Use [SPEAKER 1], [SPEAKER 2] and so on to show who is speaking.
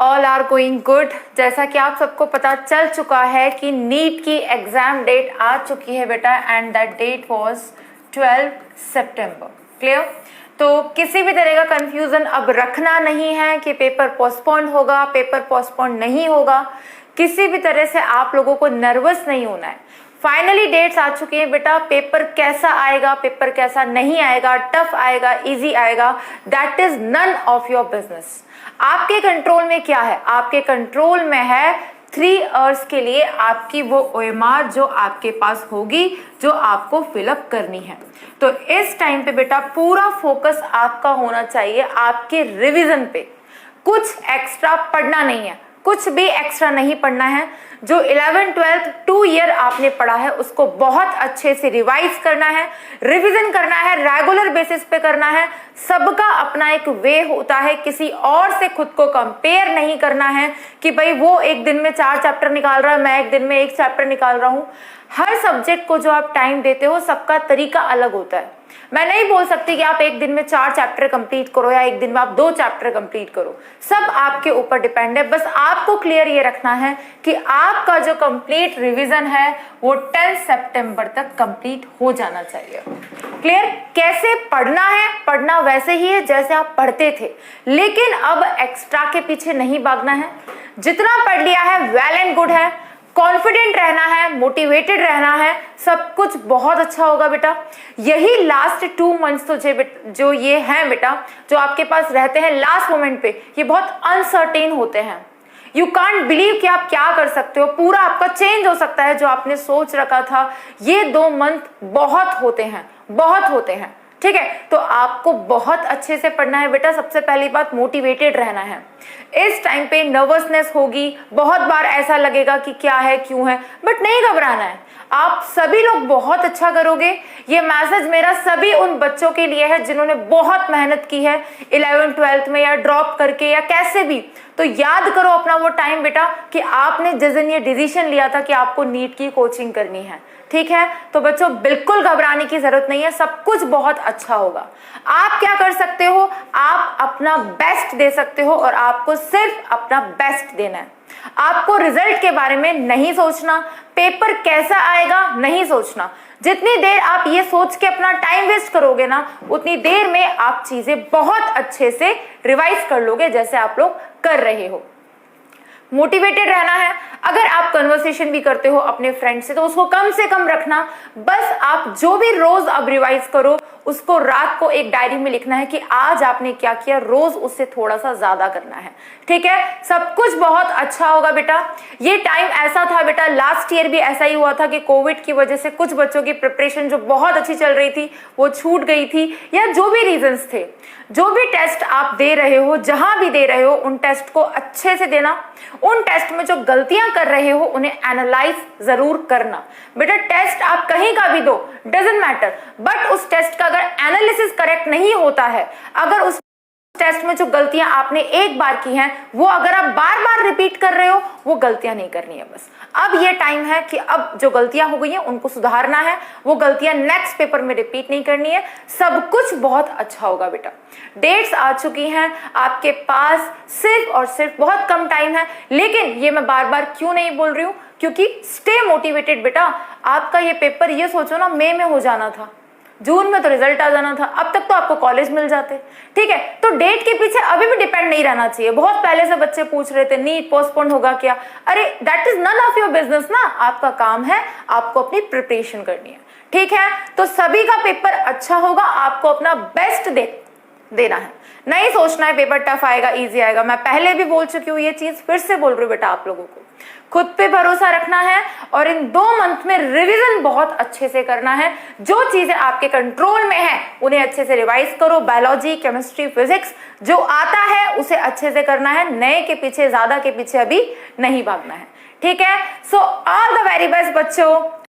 [SPEAKER 1] All are going good. जैसा कि आप सबको पता चल चुका है कि नीट की एग्जाम डेट आ चुकी है बेटा, and that date was 12 September. Clear? तो किसी भी तरह का कंफ्यूजन अब रखना नहीं है कि पेपर पोस्टपोन्ड होगा, पेपर पोस्टपोन्ड नहीं होगा। किसी भी तरह से आप लोगों को नर्वस नहीं होना है। फाइनली डेट्स आ चुकी है बेटा। पेपर कैसा आएगा, पेपर कैसा नहीं आएगा, टफ आएगा, इजी आएगा, that is none of your business. आपके कंट्रोल में क्या है? आपके कंट्रोल में है 3 आवर्स के लिए आपकी वो OMR जो आपके पास होगी, जो आपको फिलअप करनी है। तो इस टाइम पे बेटा पूरा फोकस आपका होना चाहिए आपके रिवीजन पे। कुछ एक्स्ट्रा पढ़ना नहीं है, कुछ भी एक्स्ट्रा नहीं पढ़ना है। जो 11th 12th 2 ईयर आपने पढ़ा है उसको बहुत अच्छे से रिवाइज करना है, रिवीजन करना है, रेगुलर बेसिस पे करना है। सबका अपना एक वे होता है, किसी और से खुद को कंपेयर नहीं करना है कि भाई वो एक दिन में 4 चैप्टर निकाल रहा है, मैं एक दिन में 1 चैप्टर निकाल रहा हूं। हर सब्जेक्ट को जो आप टाइम देते हो सबका तरीका अलग होता है। मैं नहीं बोल सकती कि आप एक दिन में 4 चैप्टर कंप्लीट करो या एक दिन में आप 2 चैप्टर कंप्लीट करो। सब आपके ऊपर डिपेंड है। बस आपको क्लियर ये रखना है कि आपका जो कंप्लीट रिवीजन है वो 10 सितंबर तक कंप्लीट हो जाना चाहिए। क्लियर? कैसे पढ़ना है? पढ़ना वैसे ही है जैसे आप पढ़ते थे, लेकिन अब एक्स्ट्रा के पीछे नहीं भागना है। जितना पढ़ लिया है वेल एंड गुड है। कॉन्फिडेंट रहना है, मोटिवेटेड रहना है, सब कुछ बहुत अच्छा होगा बेटा। यही लास्ट 2 मंथ्स तुझे जो ये हैं बेटा, जो आपके पास रहते हैं लास्ट मोमेंट पे, ये बहुत अनसर्टेन होते हैं। यू कांट बिलीव कि आप क्या कर सकते हो। पूरा आपका चेंज हो सकता है जो आपने सोच रखा था। ये 2 मंथ बहुत होते हैं, बहुत होते हैं। ठीक है, तो आपको बहुत अच्छे से पढ़ना है बेटा। सबसे पहली बात, मोटिवेटेड रहना है। इस टाइम पे नर्वसनेस होगी, बहुत बार ऐसा लगेगा कि क्या है, क्यों है, बट नहीं घबराना है। आप सभी लोग बहुत अच्छा करोगे। ये मैसेज मेरा सभी उन बच्चों के लिए है जिन्होंने बहुत मेहनत की है 11th 12th में, या ड्रॉप करके या कैसे भी। तो याद करो अपना वो टाइम बेटा कि आपने जिस दिन ये डिसीजन लिया था कि आपको नीट की कोचिंग करनी है। ठीक है, तो बच्चों बिल्कुल घबराने की जरूरत नहीं है, सब कुछ बहुत अच्छा होगा। आप क्या कर सकते हो? आप अपना बेस्ट दे सकते हो और आपको सिर्फ अपना बेस्ट देना है। आपको रिजल्ट के बारे में नहीं सोचना, पेपर कैसा आएगा नहीं सोचना। जितनी देर आप ये सोच के अपना टाइम वेस्ट करोगे ना, उतनी देर में आप चीजें बहुत अच्छे से रिवाइज कर लोगे, जैसे आप लोग कर रहे हो। मोटिवेटेड रहना है। अगर आप कन्वर्सेशन भी करते हो अपने फ्रेंड से तो उसको कम से कम रखना। बस आप जो भी रोज अब रिवाइज करो उसको रात को एक डायरी में लिखना है कि आज आपने क्या किया, रोज उससे थोड़ा सा ज्यादा करना है। ठीक है, सब कुछ बहुत अच्छा होगा बेटा। ये टाइम ऐसा था बेटा, लास्ट ईयर भी ऐसा ही हुआ था कि कोविड की वजह से कुछ बच्चों की प्रिपरेशन जो बहुत अच्छी चल रही थी वो छूट गई थी, या जो भी रीजंस थे। जो भी टेस्ट आप दे रहे हो, जहां भी दे रहे हो, उन टेस्ट को अच्छे से देना। उन टेस्ट में जो गलतियां कर रहे हो उन्हें एनालाइज जरूर करना। बेटा टेस्ट आप कहीं का भी दो, डजंट मैटर, बट उस टेस्ट का अगर एनालिसिस करेक्ट नहीं होता है, अगर उस टेस्ट में जो गलतियां आपने एक बार की हैं वो अगर आप बार बार रिपीट कर रहे हो, वो गलतियां नहीं करनी है। बस अब ये टाइम है कि अब जो गलतियां हो गई हैं उनको सुधारना है, वो गलतियां नेक्स्ट पेपर में रिपीट नहीं करनी है। सब कुछ बहुत अच्छा होगा बेटा। डेट्स आ चुकी हैं आपके पास, सिर्फ और सिर्फ बहुत कम टाइम है। लेकिन ये मैं बार बार क्यों नहीं बोल रही हूं, क्योंकि स्टे मोटिवेटेड बेटा। आपका ये पेपर, ये सोचो ना, मई में हो जाना था, जून में तो रिजल्ट आ जाना था, अब तक तो आपको कॉलेज मिल जाते। ठीक है, तो डेट के पीछे अभी भी डिपेंड नहीं रहना चाहिए। बहुत पहले से बच्चे पूछ रहे थे नीट पोस्टपोन होगा क्या। अरे that is none of your business ना। आपका काम है, आपको अपनी प्रिपरेशन करनी है। ठीक है, तो सभी का पेपर अच्छा होगा, आपको अपना बेस्ट देना है। नहीं सोचना है पेपर टफ आएगा, इजी आएगा। मैं पहले भी बोल चुकी हूँ ये चीज, फिर से बोल रही हूँ बेटा आप लोगों को। खुद पे भरोसा रखना है और इन 2 मंथ में रिवीजन बहुत अच्छे से करना है। जो चीजें आपके कंट्रोल में है उन्हें अच्छे से रिवाइज करो। बायोलॉजी, केमिस्ट्री, फिजिक्स जो आता है उसे अच्छे से करना है। नए के पीछे, ज्यादा के पीछे अभी नहीं भागना है। ठीक है, so all the very best बच्चों।